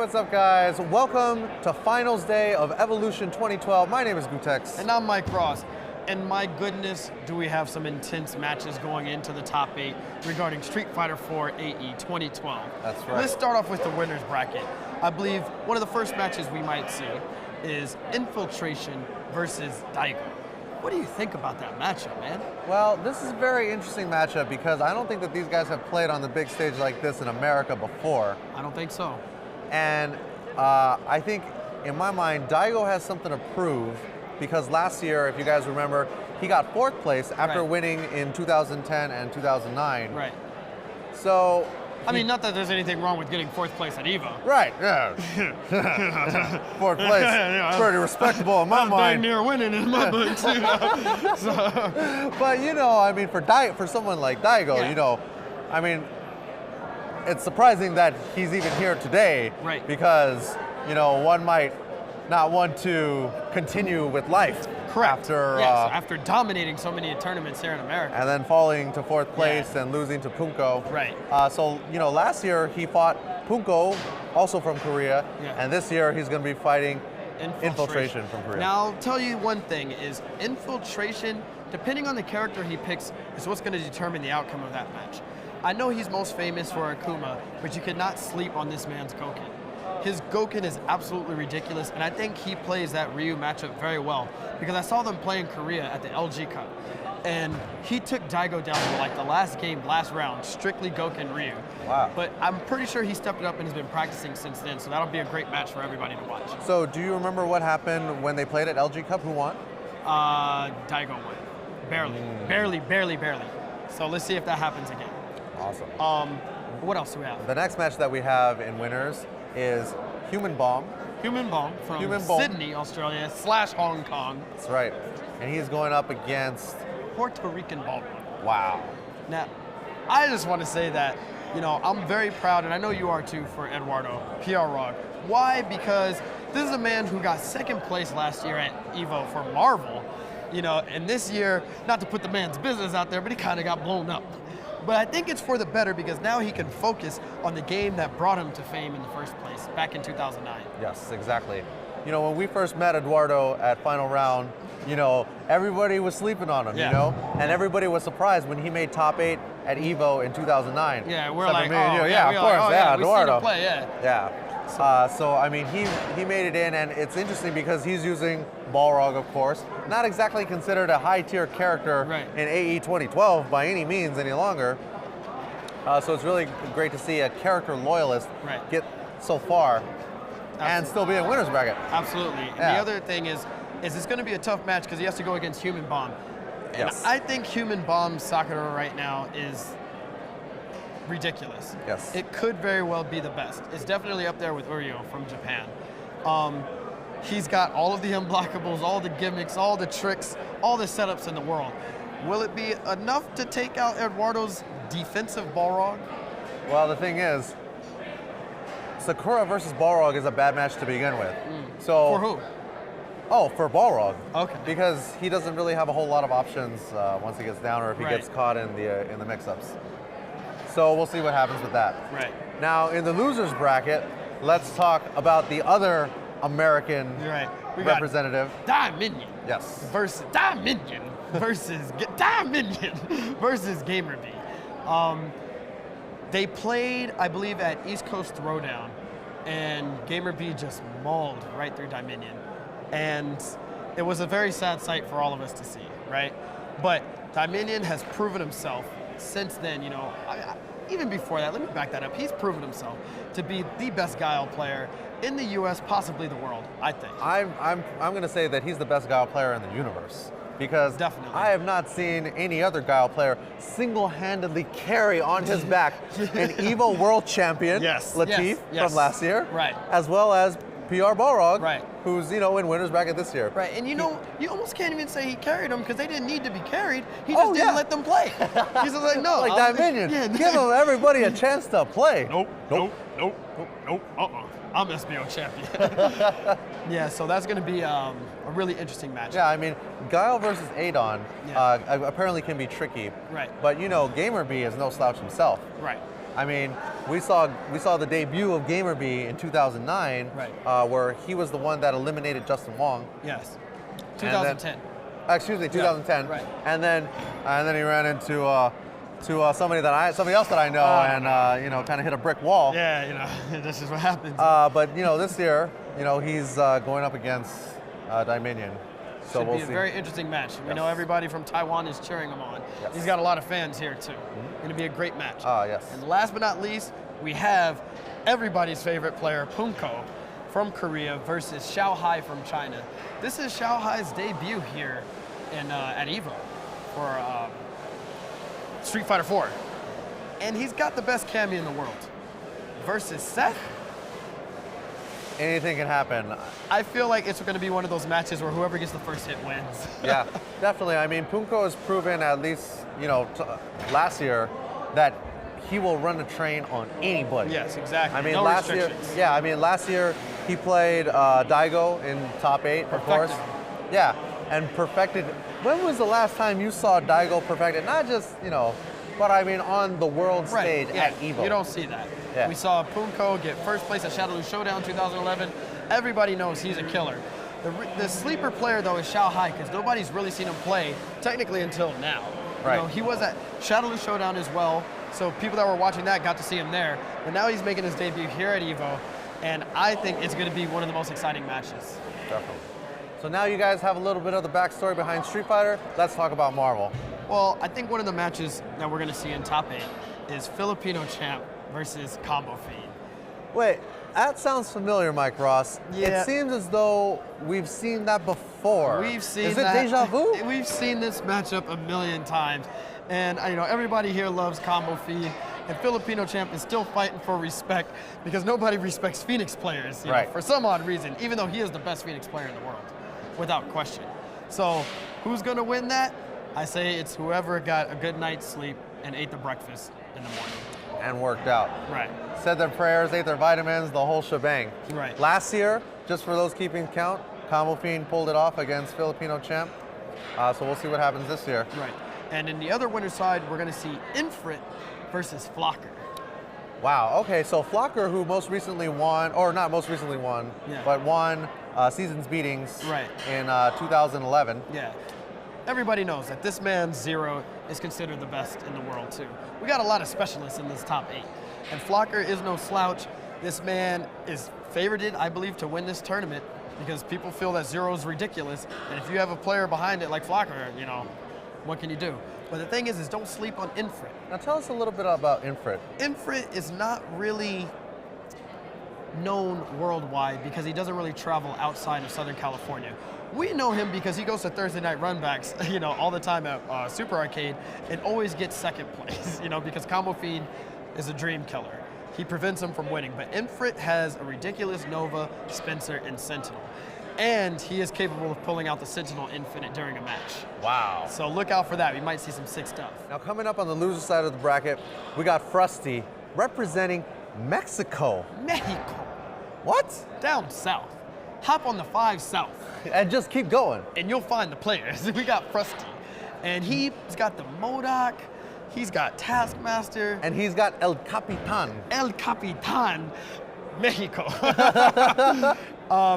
what's up, guys? Welcome to Finals Day of Evolution 2012. My name is gootecks. And I'm Mike Ross. And my goodness, do we have some intense matches going into the top 8 regarding Street Fighter 4 AE 2012. That's right. Let's start off with the winner's bracket. I believe one of the first matches we might see is Infiltration versus Daigo. What do you think about that matchup, man? Well, this is a very interesting matchup because I don't think that these guys have played on the big stage like this in America before. I don't think so. And I think, in my mind, Daigo has something to prove because last year, if you guys remember, he got 4th place after winning in 2010 and 2009. Right. So, I mean, not that there's anything wrong with getting 4th place at EVO. Right, yeah. 4th place, yeah, pretty respectable in my mind. I'm near winning in my book, too. So. But, you know, I mean, for someone like Daigo, you know, I mean, it's surprising that he's even here today. Right. Because, you know, one might not want to continue with life. Correct. After, after dominating so many tournaments here in America. And then falling to 4th place and losing to Punko. Right. So, you know, last year he fought Punko, also from Korea. And this year he's going to be fighting Infiltration from Korea. Now, I'll tell you one thing, is Infiltration, depending on the character he picks, is what's going to determine the outcome of that match. I know he's most famous for Akuma, but you cannot sleep on this man's Goken. His Goken is absolutely ridiculous, and I think he plays that Ryu matchup very well, because I saw them play in Korea at the LG Cup, and he took Daigo down to like the last game, last round, strictly Goken Ryu. Wow. But I'm pretty sure he stepped it up and has been practicing since then, so that'll be a great match for everybody to watch. So do you remember what happened when they played at LG Cup? Who won? Daigo won. Barely. So let's see if that happens again. Awesome. What else do we have? The next match that we have in winners is Human Bomb. Human Bomb from Sydney, Australia / Hong Kong. That's right. And he's going up against Puerto Rican Balrog. Wow. Now, I just want to say that, you know, I'm very proud, and I know you are too, for Eduardo Balrog. Why? Because this is a man who got 2nd place last year at EVO for Marvel. You know, and this year, not to put the man's business out there, but he kind of got blown up. But I think it's for the better because now he can focus on the game that brought him to fame in the first place, back in 2009. Yes, exactly. You know, when we first met Eduardo at final round, you know, everybody was sleeping on him, you know? And everybody was surprised when he made top 8 at EVO in 2009. Yeah, we're like, of course, Eduardo. We seen him play, Yeah. So, I mean, he made it in, and it's interesting because he's using Balrog, of course. Not exactly considered a high-tier character in AE 2012 by any means any longer. So it's really great to see a character loyalist get so far and still be in winner's bracket. Absolutely. And the other thing is it's going to be a tough match because he has to go against Human Bomb. And I think Human Bomb's Sakura right now is ridiculous. Yes. It could very well be the best. It's definitely up there with Uryu from Japan. He's got all of the unblockables, all the gimmicks, all the tricks, all the setups in the world. Will it be enough to take out Eduardo's defensive Balrog? Well, the thing is, Sakura versus Balrog is a bad match to begin with. So for who? Oh, for Balrog. Okay. Because he doesn't really have a whole lot of options once he gets down or if he gets caught in the mix-ups. So we'll see what happens with that. Right. Now, in the losers bracket, let's talk about the other American representative. Dominion. Yes. Versus Dominion versus Gamerbee. They played, I believe, at East Coast Throwdown, and Gamerbee just mauled right through Dominion. And it was a very sad sight for all of us to see, right? But Dominion has proven himself since then, you know, even before that, let me back that up. He's proven himself to be the best Guile player in the US, possibly the world, I think. I'm going to say that he's the best Guile player in the universe. Because I have not seen any other Guile player single-handedly carry on his back an EVO World Champion, Latif, from last year, as well as PR Balrog, who's, you know, in winner's bracket this year. Right, and you know, you almost can't even say he carried them because they didn't need to be carried. He just didn't let them play. He's just like, no. Like Dominion, give everybody a chance to play. Nope. I'm SBO champion. Yeah, so that's going to be a really interesting match. Yeah, I mean, Guile versus Adon apparently can be tricky. Right. But, you know, Gamerbee is no slouch himself. Right. I mean, we saw the debut of Gamerbee in 2009, right. Where he was the one that eliminated Justin Wong. Yes. 2010. Excuse me, 2010. Yeah, right. And then he ran into somebody else that I know, and you know, kind of hit a brick wall. Yeah, you know, this is what happens. But you know, this year, you know, he's going up against Dominion. So Should we'll be a see. very interesting match. We know everybody from Taiwan is cheering him on. Yes. He's got a lot of fans here too. Going to be a great match. Yes. And last but not least, we have everybody's favorite player, Punko, from Korea versus Xiaohai from China. This is Xiaohai's debut here at EVO for Street Fighter 4. And he's got the best Cammy in the world. Versus Seth? Anything can happen. I feel like it's going to be one of those matches where whoever gets the first hit wins. Yeah, definitely. I mean, Punko has proven, at least, you know, last year, that he will run a train on anybody. Yes, exactly. I mean, no last year, restrictions. last year he played Daigo in top 8, of course. Yeah, and perfected. When was the last time you saw Daigo perfected? Not just, you know, but I mean on the world stage at EVO. You don't see that. Yeah. We saw Punko get first place at Shadowloo Showdown 2011. Everybody knows he's a killer. The sleeper player, though, is Xiaohai, because nobody's really seen him play, technically, until now. Right. You know, he was at Shadowloo Showdown as well, so people that were watching that got to see him there. But now he's making his debut here at EVO, and I think it's going to be one of the most exciting matches. Definitely. So now you guys have a little bit of the backstory behind Street Fighter. Let's talk about Marvel. Well, I think one of the matches that we're going to see in top 8 is Filipino champ versus Combo Fiend. Wait, that sounds familiar, Mike Ross. Yeah. It seems as though we've seen that before. We've seen Is it deja vu? We've seen this matchup a million times. And you know, everybody here loves Combo Fiend. And Filipino champ is still fighting for respect because nobody respects Phoenix players, you know, for some odd reason, even though he is the best Phoenix player in the world, without question. So who's going to win that? I say it's whoever got a good night's sleep and ate the breakfast in the morning. And worked out. Right. Said their prayers, ate their vitamins, the whole shebang. Right. Last year, just for those keeping count, Combo Fiend pulled it off against Filipino champ. So we'll see what happens this year. Right. And in the other winner's side, we're going to see Infrit versus Flocker. Wow, okay, so Flocker, who most recently won, or not most recently won, but won Seasons Beatings in 2011. Yeah. Everybody knows that this man, Zero, is considered the best in the world, too. We got a lot of specialists in this top 8. And Flocker is no slouch. This man is favorited, I believe, to win this tournament because people feel that Zero is ridiculous. And if you have a player behind it like Flocker, you know, what can you do? But the thing is don't sleep on Infrit. Now tell us a little bit about Infrit. Infrit is not really known worldwide because he doesn't really travel outside of Southern California. We know him because he goes to Thursday night runbacks, you know, all the time at Super Arcade and always gets second place, you know, because Combo Fiend is a dream killer. He prevents him from winning, but Infrit has a ridiculous Nova, Spencer, and Sentinel. And he is capable of pulling out the Sentinel Infinite during a match. Wow. So look out for that. We might see some sick stuff. Now coming up on the loser side of the bracket, we got Frosty representing Mexico. Mexico. What? Down south. Hop on the 5 south. And just keep going. And you'll find the players. We got Frosty. And he's got the MODOK. He's got Taskmaster. And he's got El Capitan. El Capitan. Mexico.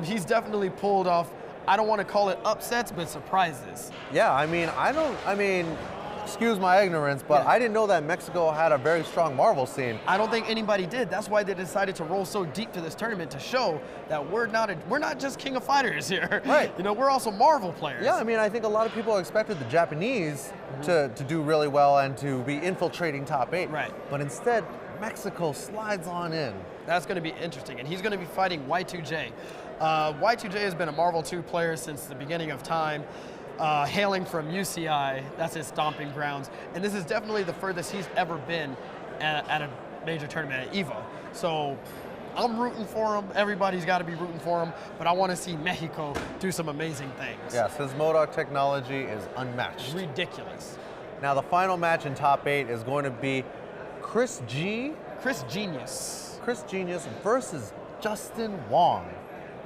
He's definitely pulled off, I don't want to call it upsets, but surprises. Yeah, I mean, excuse my ignorance, but I didn't know that Mexico had a very strong Marvel scene. I don't think anybody did. That's why they decided to roll so deep to this tournament to show that we're not just King of Fighters here. Right. You know, we're also Marvel players. Yeah, I mean, I think a lot of people expected the Japanese to do really well and to be infiltrating top 8. Right. But instead, Mexico slides on in. That's going to be interesting, and he's going to be fighting Y2J. Y2J has been a Marvel 2 player since the beginning of time, hailing from UCI. That's his stomping grounds, and this is definitely the furthest he's ever been at a major tournament at EVO. So I'm rooting for him. Everybody's got to be rooting for him, but I want to see Mexico do some amazing things. Yes, his MODOK technology is unmatched. Ridiculous. Now the final match in top 8 is going to be Chris Genius versus Justin Wong.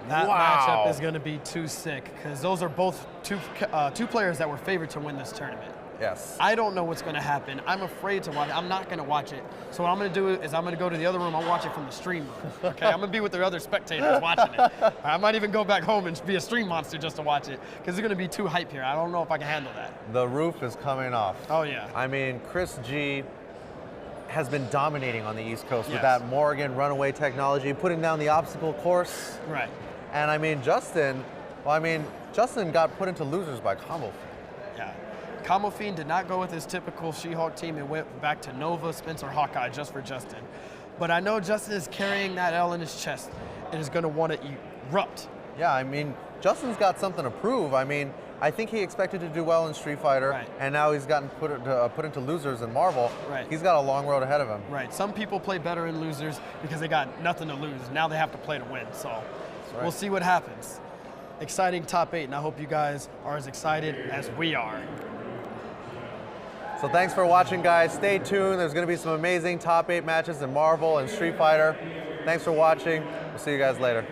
That matchup is going to be too sick because those are both two players that were favored to win this tournament. Yes. I don't know what's going to happen. I'm afraid to watch it. I'm not going to watch it. So what I'm going to do is I'm going to go to the other room. I'll watch it from the stream room. Okay, I'm going to be with the other spectators watching it. I might even go back home and be a stream monster just to watch it because it's going to be too hype here. I don't know if I can handle that. The roof is coming off. Oh, yeah. I mean, Chris G has been dominating on the East Coast with that Morgan runaway technology, putting down the obstacle course. Right. And I mean, Justin got put into losers by Combo Fiend. Yeah. Combo Fiend did not go with his typical She-Hulk team and went back to Nova, Spencer, Hawkeye just for Justin. But I know Justin is carrying that L in his chest and is going to want to erupt. Yeah, I mean, Justin's got something to prove. I mean, I think he expected to do well in Street Fighter, and now he's gotten put into losers in Marvel. Right. He's got a long road ahead of him. Right. Some people play better in losers because they got nothing to lose. Now they have to play to win. So we'll see what happens. Exciting top 8, and I hope you guys are as excited as we are. So thanks for watching, guys. Stay tuned. There's going to be some amazing top 8 matches in Marvel and Street Fighter. Thanks for watching. We'll see you guys later.